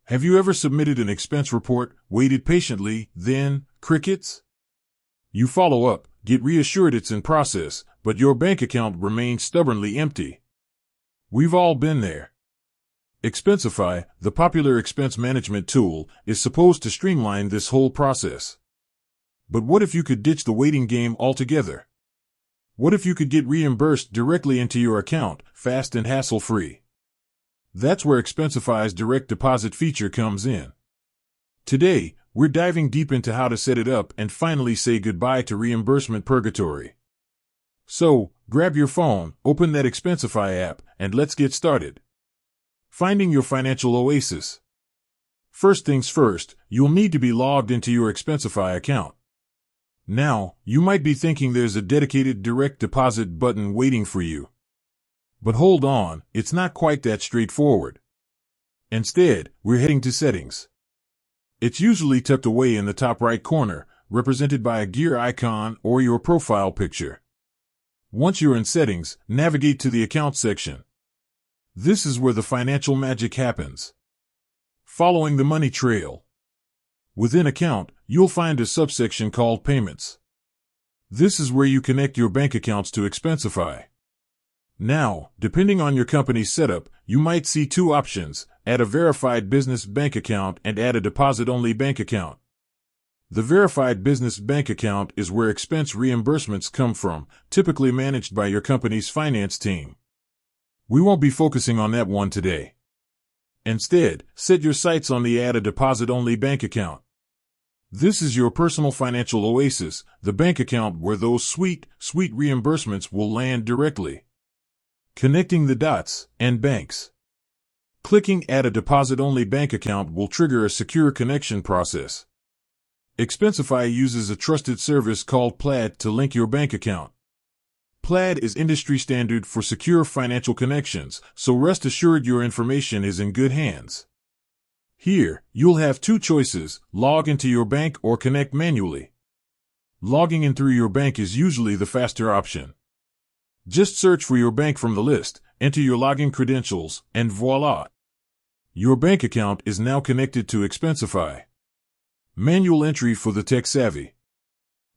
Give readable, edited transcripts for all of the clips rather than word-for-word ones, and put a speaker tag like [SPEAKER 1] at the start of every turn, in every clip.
[SPEAKER 1] Have you ever submitted an expense report, waited patiently, then, crickets? You follow up, get reassured it's in process, but your bank account remains stubbornly empty. We've all been there. Expensify, the popular expense management tool, is supposed to streamline this whole process. But what if you could ditch the waiting game altogether? What if you could get reimbursed directly into your account, fast and hassle-free? That's where Expensify's direct deposit feature comes in. Today, we're diving deep into how to set it up and finally say goodbye to reimbursement purgatory. So, grab your phone, open that Expensify app, and let's get started. Finding your financial oasis. First things first, you'll need to be logged into your Expensify account. Now, you might be thinking there's a dedicated direct deposit button waiting for you. But hold on, it's not quite that straightforward. Instead, we're heading to Settings. It's usually tucked away in the top right corner, represented by a gear icon or your profile picture. Once you're in Settings, navigate to the Account section. This is where the financial magic happens. Following the money trail. Within Account, you'll find a subsection called Payments. This is where you connect your bank accounts to Expensify. Now, depending on your company's setup, you might see two options: add a verified business bank account and add a deposit-only bank account. The verified business bank account is where expense reimbursements come from, typically managed by your company's finance team. We won't be focusing on that one today. Instead, set your sights on the add a deposit-only bank account. This is your personal financial oasis, the bank account where those sweet reimbursements will land directly. Connecting the dots and banks. Clicking Add a Deposit-Only Bank Account will trigger a secure connection process. Expensify uses a trusted service called Plaid to link your bank account. Plaid is industry standard for secure financial connections, so rest assured your information is in good hands. Here, you'll have two choices: log into your bank or connect manually. Logging in through your bank is usually the faster option. Just search for your bank from the list, enter your login credentials, and voila! Your bank account is now connected to Expensify. Manual entry for the tech-savvy.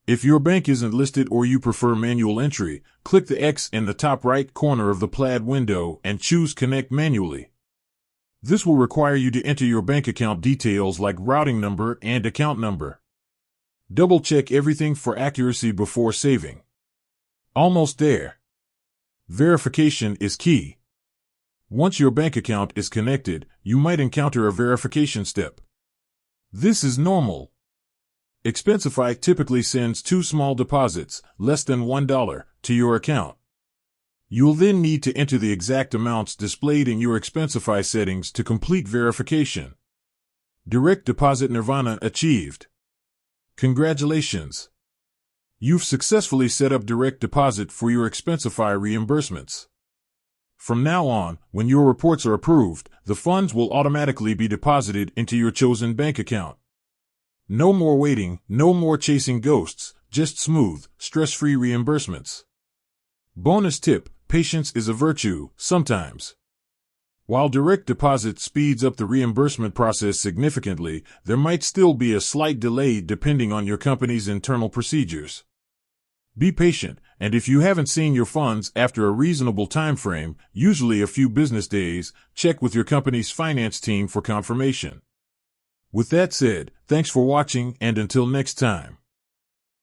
[SPEAKER 1] If your bank isn't listed or you prefer manual entry, click the X in the top right corner of the Plaid window and choose Connect Manually. This will require you to enter your bank account details like routing number and account number. Double-check everything for accuracy before saving. Almost there. Verification is key. Once your bank account is connected, you might encounter a verification step. This is normal. Expensify typically sends two small deposits, less than $1, to your account. You'll then need to enter the exact amounts displayed in your Expensify settings to complete verification. Direct deposit nirvana achieved. Congratulations! You've successfully set up direct deposit for your Expensify reimbursements. From now on, when your reports are approved, the funds will automatically be deposited into your chosen bank account. No more waiting, no more chasing ghosts, just smooth, stress-free reimbursements. Bonus tip: patience is a virtue, sometimes. While direct deposit speeds up the reimbursement process significantly, there might still be a slight delay depending on your company's internal procedures. Be patient, and if you haven't seen your funds after a reasonable time frame, usually a few business days, check with your company's finance team for confirmation. With that said, thanks for watching, and until next time.